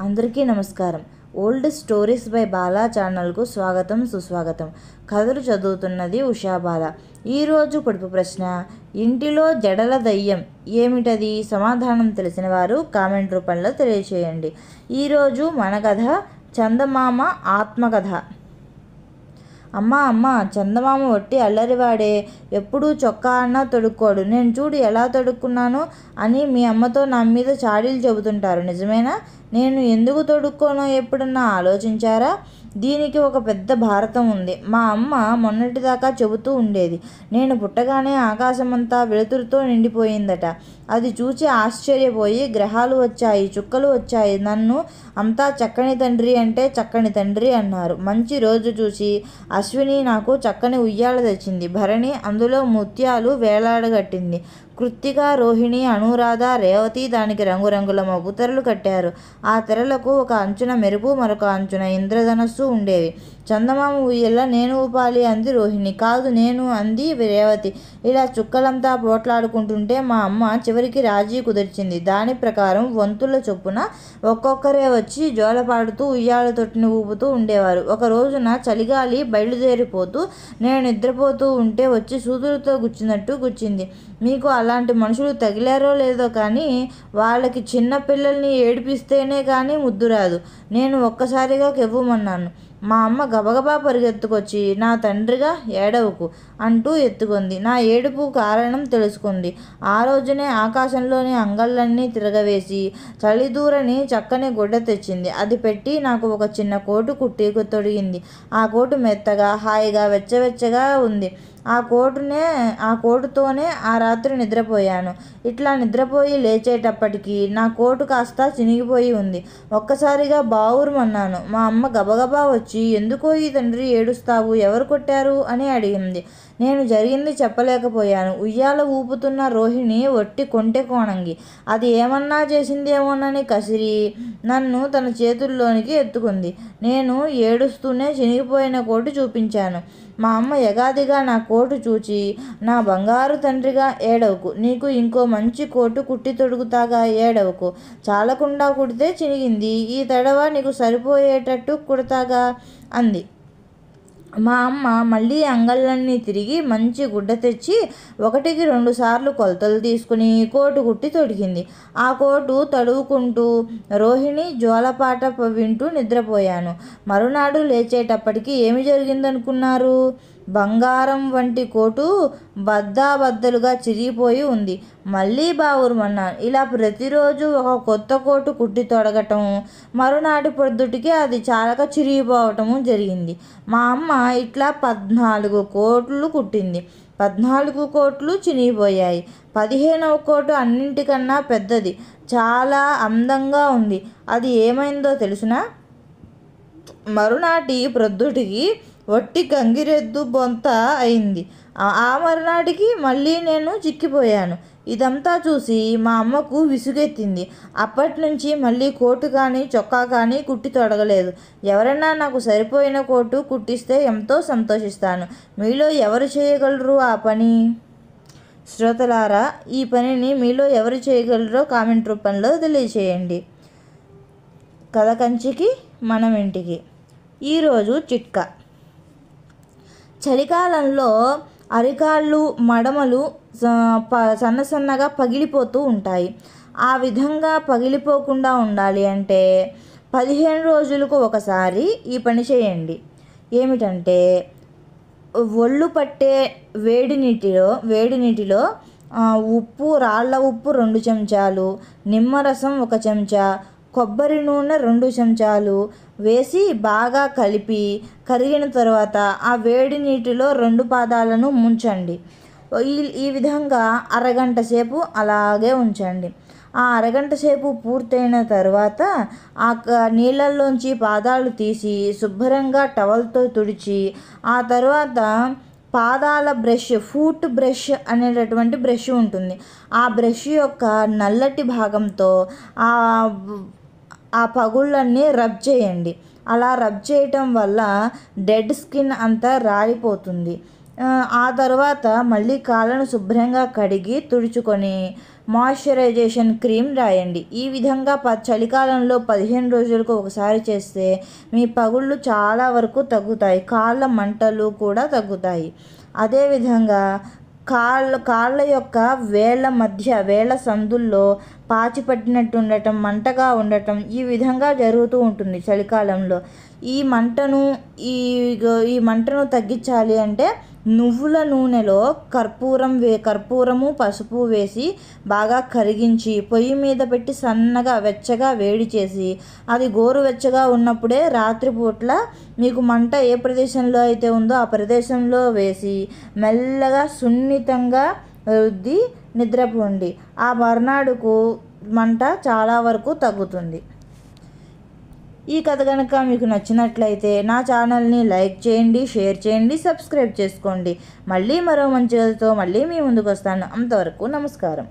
అందరికీ నమస్కారం. Old stories by Bala ఛానల్కు స్వాగతం సుస్వాగతం. కథలు చదువుతున్నది ఉషాబాల. ఈరోజు పొడుపు ప్రశ్న: ఇంటిలో జడల దయ్యం ఏమిటది? సమాధానం తెలిసిన వారు కామెంట్ రూపంలో తెలియచేయండి. ఈరోజు మన కథ చందమామ ఆత్మకథ. అమ్మ చందమామ ఒట్టి అల్లరివాడే, ఎప్పుడూ చొక్కా అన్నా తొడుక్కోడు. నేను చూడు ఎలా తొడుక్కున్నాను అని మీ అమ్మతో నా మీద చాడీలు చెబుతుంటారు, నిజమేనా? నేను ఎందుకు తొడుక్కోనో ఎప్పుడన్నా ఆలోచించారా? దీనికి ఒక పెద్ద భారతం ఉంది. మా అమ్మ మొన్నటిదాకా చెబుతూ ఉండేది, నేను పుట్టగానే ఆకాశమంతా వెలుతురుతో నిండిపోయిందట. అది చూసి ఆశ్చర్యపోయి, గ్రహాలు వచ్చాయి, చుక్కలు వచ్చాయి, నన్ను అంతా చక్కని తండ్రి అంటే చక్కని తండ్రి అన్నారు. మంచి రోజు చూసి అశ్విని నాకు చక్కని ఉయ్యాల తెచ్చింది. భరణి అందులో ముత్యాలు వేలాడగట్టింది. కృత్తిక, రోహిణి, అనురాధ, రేవతి దానికి రంగురంగుల మబ్బు తెరలు కట్టారు. ఆ తెరలకు ఒక అంచున మెరుపు, మరొక అంచున ఇంద్రధనస్సు ఉండేవి. చందమామ ఉయ్యల నేను ఊపాలి అంది రోహిణి. కాదు నేను అంది రేవతి. ఇలా చుక్కలంతా పోట్లాడుకుంటుంటే మా అమ్మ చివరికి రాజీ కుదిర్చింది. దాని ప్రకారం వంతుల చొప్పున ఒక్కొక్కరే వచ్చి జోలపాడుతూ ఉయ్యాల తొట్టిని ఊపుతూ ఉండేవారు. ఒక రోజున చలిగాలి బయలుదేరిపోతూ నేను నిద్రపోతూ ఉంటే వచ్చి సూదులతో గుచ్చినట్టు గుచ్చింది. మీకు అలాంటి మనుషులు తగిలారో లేదో కానీ వాళ్ళకి చిన్న పిల్లల్ని ఏడిపిస్తేనే కానీ ముద్దు రాదు. నేను ఒక్కసారిగా కెవ్వుమన్నాను. మా అమ్మ గబగబా పరిగెత్తుకొచ్చి, నా తండ్రిగా ఏడవకు అంటూ ఎత్తుకుంది. నా ఏడుపు కారణం తెలుసుకుంది. ఆ రోజునే ఆకాశంలోని అంగళ్ళన్నీ తిరగవేసి చలిదూరని చక్కని గుడ్డ తెచ్చింది. అది పెట్టి నాకు ఒక చిన్న కోటు కుట్టి తొడిగింది. ఆ కోటు మెత్తగా, హాయిగా, వెచ్చవెచ్చగా ఉంది. ఆ కోటుతోనే ఆ రాత్రి నిద్రపోయాను. ఇట్లా నిద్రపోయి లేచేటప్పటికి నా కోటు కాస్త చినిగిపోయి ఉంది. ఒక్కసారిగా బావురుమన్నాను. మా అమ్మ గబగబా వచ్చి, ఎందుకో ఈ తండ్రి ఏడుస్తావు, ఎవరు కొట్టారు అని అడిగింది. నేను జరిగింది చెప్పలేకపోయాను. ఉయ్యాల ఊపుతున్న రోహిణి ఒట్టి కొంటె కోణంగి. అది ఏమన్నా చేసిందేమోనని కసిరి నన్ను తన చేతుల్లోనికి ఎత్తుకుంది. నేను ఏడుస్తూనే చినిగిపోయిన కోటు చూపించాను. మా అమ్మ యగాదిగా నా కోటు చూచి, నా బంగారు తండ్రిగా ఏడవకు, నీకు ఇంకో మంచి కోటు కుట్టి తొడుగుతాగా, ఏడవకు, చాలకుండా కుడితే చినిగింది, ఈ తడవ నీకు సరిపోయేటట్టు కుడతాగా అంది. మా అమ్మ మళ్ళీ అంగళ్ళన్నీ తిరిగి మంచి గుడ్డ తెచ్చి 1కి 2 సార్లు కొలతలు తీసుకుని కోటు కుట్టి తొడిగింది. ఆ కోటు తడువుకుంటూ రోహిణి జోలపాట వింటూ నిద్రపోయాను. మరునాడు లేచేటప్పటికి ఏమి జరిగిందనుకున్నారు? బంగారం వంటి కోటు బద్దలుగా చిరిగిపోయి ఉంది. మళ్ళీ బావురుమన్నాను. ఇలా ప్రతిరోజు ఒక కొత్త కోటు కుట్టి తొడగటం, మరునాటి పొద్దుటికి అది చాలక చిరిగిపోవటము జరిగింది. మా అమ్మ ఇట్లా 14 కోట్లు కుట్టింది. 14 కోట్లు చినిగిపోయాయి. 15వ కోటు అన్నింటికన్నా పెద్దది, చాలా అందంగా ఉంది. అది ఏమైందో తెలుసునా? మరునాటి ప్రొద్దుటికి ఒట్టి గంగిరెద్దు బొంత అయింది. ఆ మరునాటికి మళ్ళీ నేను చిక్కిపోయాను. ఇదంతా చూసి మా అమ్మకు విసుగెత్తింది. అప్పటి నుంచి మళ్ళీ కోటు కానీ చొక్కా కానీ కుట్టి తొడగలేదు. ఎవరైనా నాకు సరిపోయిన కోటు కుట్టిస్తే ఎంతో సంతోషిస్తాను. మీలో ఎవరు చేయగలరు ఆ పని? శ్రోతలారా, ఈ పనిని మీలో ఎవరు చేయగలరో కామెంట్ రూపంలో తెలియచేయండి. కథ కంచికి మనం ఇంటికి. ఈరోజు చిట్కా: చలికాలంలో అరికాళ్ళు, మడమలు సన్నగా పగిలిపోతూ ఉంటాయి. ఆ విధంగా పగిలిపోకుండా ఉండాలి అంటే 15 రోజులకు ఒకసారి ఈ పని చేయండి. ఏమిటంటే, ఒళ్ళు పట్టే వేడి నీటిలో ఉప్పు, రాళ్ళ ఉప్పు 2 చెంచాలు, నిమ్మరసం 1 చెంచా, కొబ్బరి నూనె 2 చెంచాలు వేసి బాగా కలిపి కరిగిన తర్వాత ఆ వేడి నీటిలో 2 పాదాలను ముంచండి. ఈ విధంగా అరగంట సేపు అలాగే ఉంచండి. ఆ అరగంట సేపు పూర్తయిన తర్వాత ఆ నీళ్ళల్లోంచి పాదాలు తీసి శుభ్రంగా టవల్తో తుడిచి, ఆ తర్వాత పాదాల బ్రష్, ఫూట్ బ్రష్ అనేటటువంటి బ్రష్ ఉంటుంది. ఆ బ్రష్ యొక్క నల్లటి భాగంతో ఆ పగుళ్ళన్నీ రబ్ చేయండి. అలా రబ్ చేయటం వల్ల డెడ్ స్కిన్ అంతా రాలిపోతుంది. ఆ తర్వాత మళ్ళీ కాళ్ళను శుభ్రంగా కడిగి తుడుచుకొని మాయిశ్చరైజేషన్ క్రీమ్ రాయండి. ఈ విధంగా చలికాలంలో 15 రోజులకు ఒకసారి చేస్తే మీ పగుళ్ళు చాలా వరకు తగ్గుతాయి. కాళ్ళ మంటలు కూడా తగ్గుతాయి. అదేవిధంగా కాళ్ళ యొక్క వేళ్ళ సందుల్లో పాచి పట్టినట్టు ఉండటం, మంటగా ఉండటం ఈ విధంగా జరుగుతూ ఉంటుంది చలికాలంలో. ఈ మంటను తగ్గించాలి అంటే నువ్వుల నూనెలో కర్పూరము పసుపు వేసి బాగా కరిగించి పొయ్యి మీద పెట్టి సన్నగా వెచ్చగా వేడి చేసి అది గోరువెచ్చగా ఉన్నప్పుడే రాత్రిపూట్ల మీకు మంట ఏ ప్రదేశంలో అయితే ఉందో ఆ ప్రదేశంలో వేసి మెల్లగా సున్నితంగా రుద్ది నిద్రపోండి. ఆ మర్నాడుకు మంట చాలా వరకు తగ్గుతుంది. ఈ కథ కనుక మీకు నచ్చినట్లయితే నా ఛానల్ని లైక్ చేయండి, షేర్ చేయండి, సబ్స్క్రైబ్ చేసుకోండి. మళ్ళీ మరో మంచి కథతో మళ్ళీ మీ ముందుకు వస్తాను. అంతవరకు నమస్కారం.